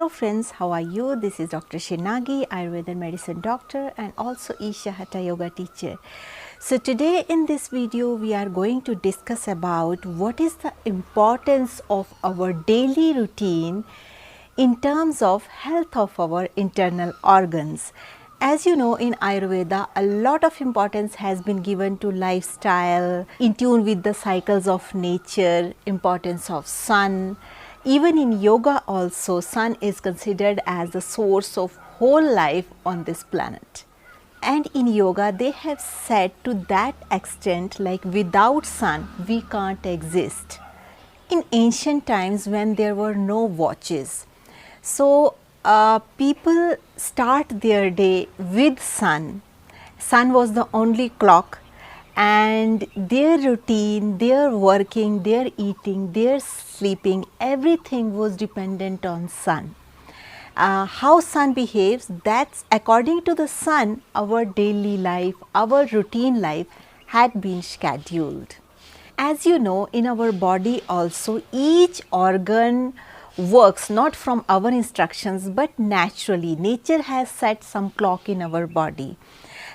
Hello friends, how are you? This is Dr. Srinagi, Ayurveda medicine doctor and also Isha Hatha Yoga teacher. So today in this video we are going to discuss about what is the importance of our daily routine in terms of health of our internal organs. As you know, in Ayurveda, a lot of importance has been given to lifestyle, in tune with the cycles of nature, importance of sun. Even in yoga also, sun is considered as the source of whole life on this planet. And in yoga, they have said to that extent, like without sun, we can't exist. In ancient times when there were no watches, so people start their day with sun. Sun was the only clock, and their routine, their working, their eating, their sleeping, everything was dependent on sun. How sun behaves, that's according to the sun, our daily life, our routine life had been scheduled. As you know, in our body also, each organ works not from our instructions but naturally. Nature has set some clock in our body.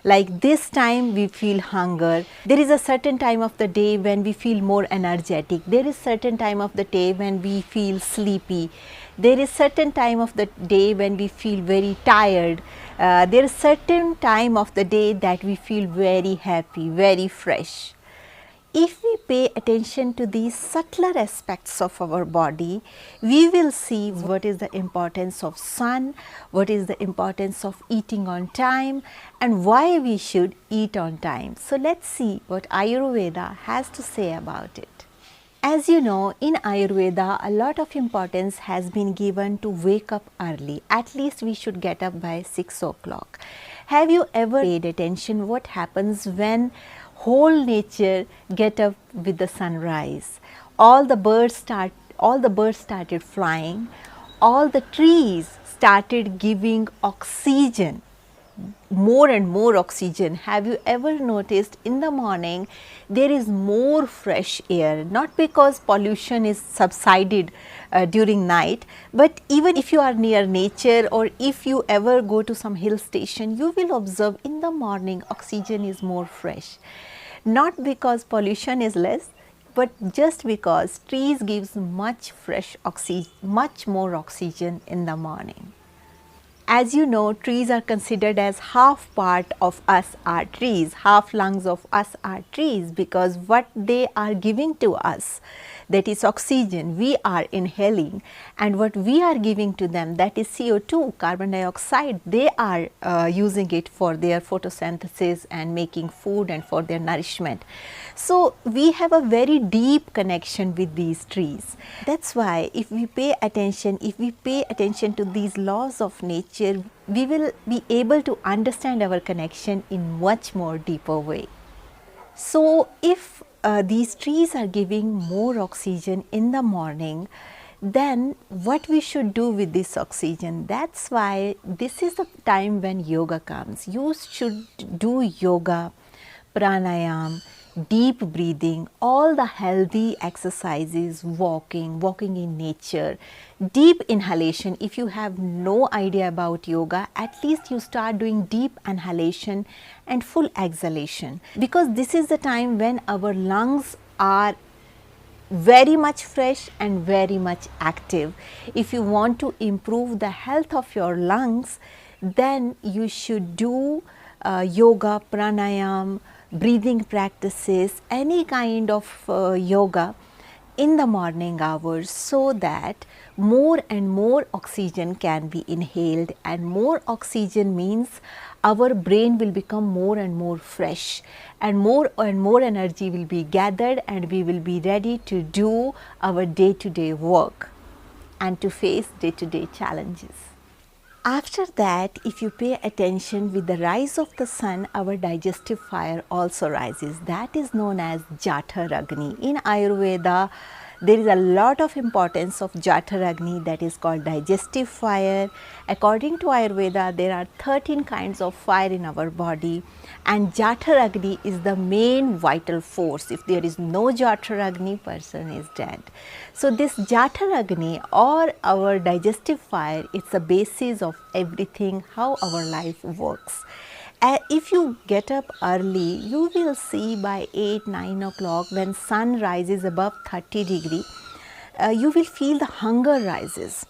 Like this time we feel hunger, there is a certain time of the day when we feel more energetic, there is certain time of the day when we feel sleepy, there is certain time of the day when we feel very tired, there is certain time of the day that we feel very happy, very fresh. If we pay attention to these subtler aspects of our body, we will see what is the importance of sun, what is the importance of eating on time, and why we should eat on time. So let's see what Ayurveda has to say about it. As you know, in Ayurveda, a lot of importance has been given to wake up early. At least we should get up by 6 o'clock. Have you ever paid attention what happens when whole nature get up with the sunrise? All the birds started flying, all the trees started giving oxygen, more and more oxygen. Have you ever noticed in the morning there is more fresh air, not because pollution is subsided during night, but even if you are near nature or if you ever go to some hill station, you will observe in the morning oxygen is more fresh. Not because pollution is less, but just because trees gives much fresh oxygen, much more oxygen in the morning. As you know, trees are considered as half part of us are trees, half lungs of us are trees, because what they are giving to us, that is oxygen, we are inhaling, and what we are giving to them, that is CO2, carbon dioxide, they are using it for their photosynthesis and making food and for their nourishment. So we have a very deep connection with these trees. That's why if we pay attention to these laws of nature, we will be able to understand our connection in much more deeper way. So if these trees are giving more oxygen in the morning, then what we should do with this oxygen? That's why this is the time when yoga comes. You should do yoga, pranayam, deep breathing, all the healthy exercises, walking in nature, deep inhalation. If you have no idea about yoga, at least you start doing deep inhalation and full exhalation, because this is the time when our lungs are very much fresh and very much active. If you want to improve the health of your lungs, then you should do yoga, pranayam, breathing practices, any kind of yoga in the morning hours, so that more and more oxygen can be inhaled, and more oxygen means our brain will become more and more fresh, and more energy will be gathered, and we will be ready to do our day-to-day work and to face day-to-day challenges. After that, if you pay attention, with the rise of the sun, our digestive fire also rises. That is known as Jatha Ragni. In Ayurveda, There is a lot of importance of Jatharagni, that is called digestive fire. According to Ayurveda, there are 13 kinds of fire in our body, and Jatharagni is the main vital force. If there is no Jatharagni, person is dead. So this Jatharagni or our digestive fire, it's the basis of everything, how our life works. If you get up early, you will see by 8-9 o'clock, when sun rises above 30 degree, you will feel the hunger rises,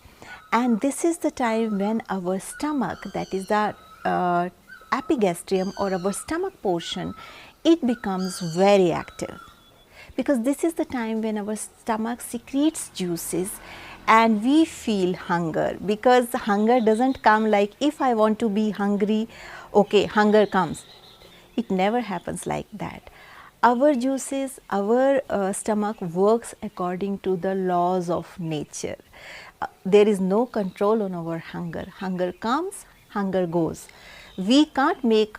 and this is the time when our stomach, that is the epigastrium or our stomach portion, it becomes very active, because this is the time when our stomach secretes juices and we feel hunger. Because hunger doesn't come like, if I want to be hungry, okay, hunger comes. It never happens like that. Our juices, our stomach works according to the laws of nature. There is no control on our hunger. Hunger comes, hunger goes. We can't make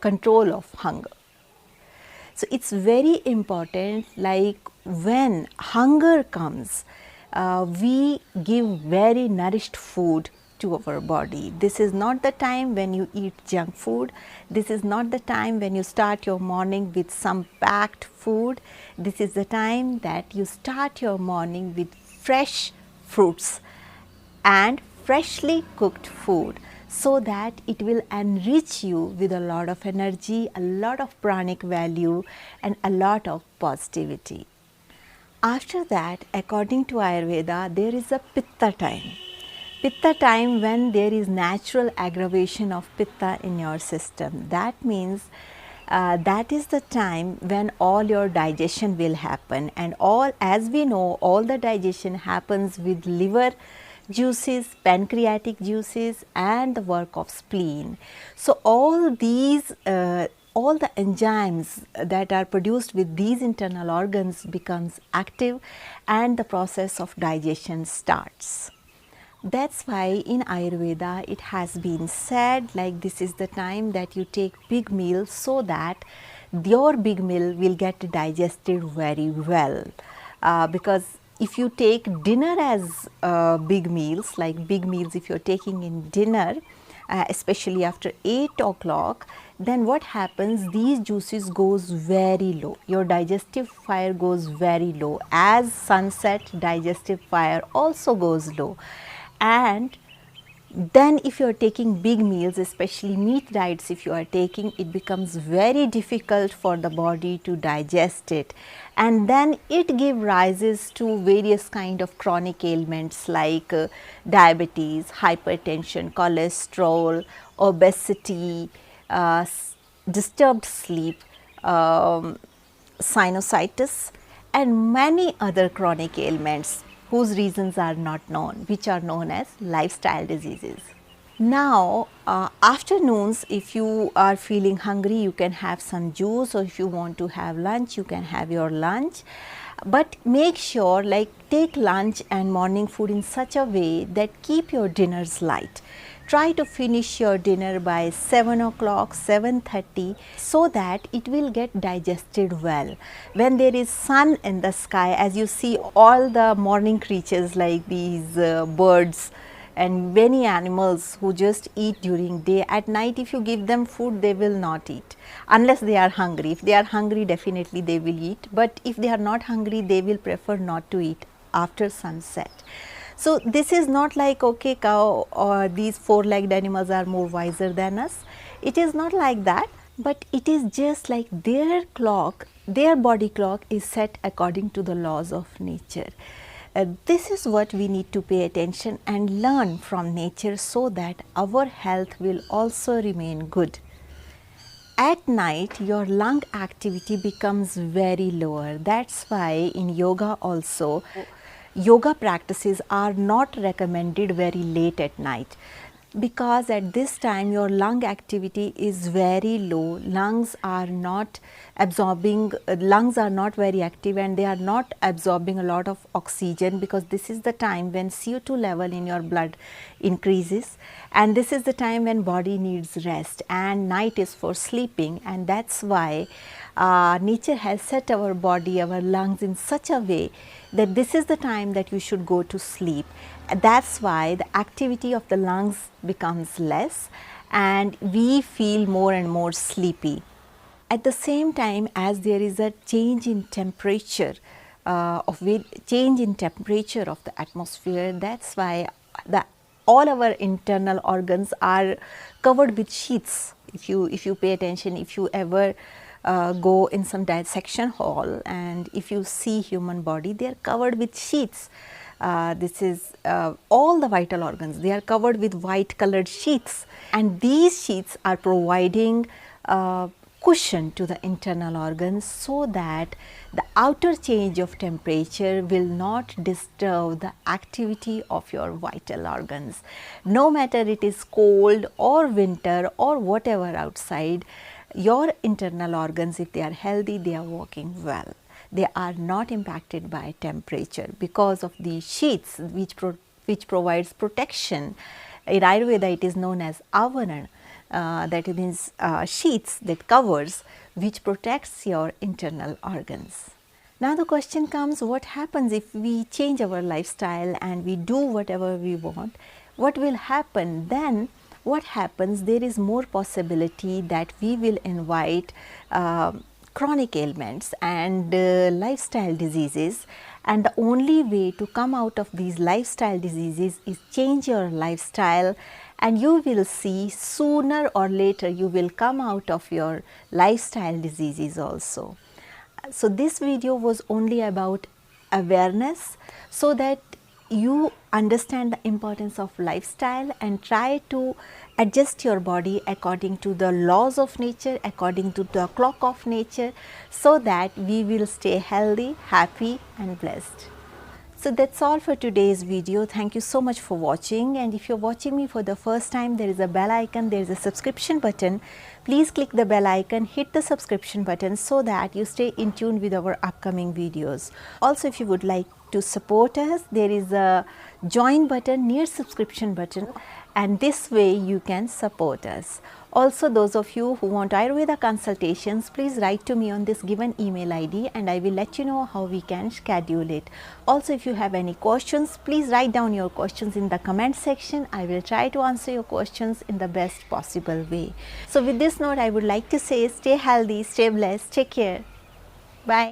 control of hunger. So it's very important, like when hunger comes, we give very nourished food to our body. This is not the time when you eat junk food. This is not the time when you start your morning with some packed food. This is the time that you start your morning with fresh fruits and freshly cooked food, so that it will enrich you with a lot of energy, a lot of pranic value, and a lot of positivity. After that, according to Ayurveda, there is a Pitta time. Pitta time, when there is natural aggravation of Pitta in your system. That means that is the time when all your digestion will happen, and all, as we know, all the digestion happens with liver juices, pancreatic juices, and the work of spleen. So all these all the enzymes that are produced with these internal organs becomes active, and the process of digestion starts. That's why in Ayurveda it has been said, like, this is the time that you take big meals, so that your big meal will get digested very well. Because if you take dinner as big meals, like big meals if you are taking in dinner, especially after 8 o'clock, then what happens, these juices goes very low, your digestive fire goes very low. As sunset, digestive fire also goes low. And then if you are taking big meals, especially meat diets if you are taking, it becomes very difficult for the body to digest it, and then it gives rises to various kind of chronic ailments like diabetes, hypertension, cholesterol, obesity, disturbed sleep, sinusitis, and many other chronic ailments whose reasons are not known, which are known as lifestyle diseases. Now, afternoons, if you are feeling hungry, you can have some juice, or if you want to have lunch, you can have your lunch. But make sure, like, take lunch and morning food in such a way that keep your dinners light. Try to finish your dinner by 7 o'clock, 7:30, so that it will get digested well. When there is sun in the sky, as you see all the morning creatures like these birds and many animals who just eat during day, at night if you give them food, they will not eat unless they are hungry. If they are hungry, definitely they will eat, but if they are not hungry, they will prefer not to eat after sunset. So this is not like, okay, cow or these four-legged animals are more wiser than us. It is not like that, but it is just like their clock, their body clock is set according to the laws of nature. This is what we need to pay attention and learn from nature, so that our health will also remain good. At night, your lung activity becomes very lower. That's why in yoga also, yoga practices are not recommended very late at night. Because at this time your lung activity is very low, lungs are not very active and they are not absorbing a lot of oxygen, because this is the time when CO2 level in your blood increases, and this is the time when body needs rest and night is for sleeping. And that's why nature has set our body, our lungs in such a way that this is the time that you should go to sleep. That's why the activity of the lungs becomes less and we feel more and more sleepy. At the same time, as there is a change in temperature of the atmosphere, that's why all our internal organs are covered with sheaths. If you pay attention, if you ever go in some dissection hall and if you see human body, they are covered with sheaths. This is all the vital organs, they are covered with white colored sheaths, and these sheaths are providing cushion to the internal organs so that the outer change of temperature will not disturb the activity of your vital organs. No matter it is cold or winter or whatever outside, your internal organs, if they are healthy, they are working well. They are not impacted by temperature because of the sheaths which provides protection. In Ayurveda it is known as avaran, that means sheaths that covers, which protects your internal organs. Now the question comes, what happens if we change our lifestyle and we do whatever we want? What will happen then? What happens, there is more possibility that we will invite chronic ailments and lifestyle diseases, and the only way to come out of these lifestyle diseases is change your lifestyle, and you will see sooner or later you will come out of your lifestyle diseases also. So this video was only about awareness so that you understand the importance of lifestyle and try to adjust your body according to the laws of nature, according to the clock of nature, so that we will stay healthy, happy and blessed. So that's all for today's video. Thank you so much for watching, and if you're watching me for the first time, there is a bell icon, there is a subscription button. Please click the bell icon, hit the subscription button so that you stay in tune with our upcoming videos. Also, if you would like to support us, there is a join button near subscription button, and this way you can support us. Also, those of you who want Ayurveda consultations, please write to me on this given email ID and I will let you know how we can schedule it. Also, if you have any questions, please write down your questions in the comment section. I will try to answer your questions in the best possible way. So with this note, I would like to say stay healthy, stay blessed, take care. Bye.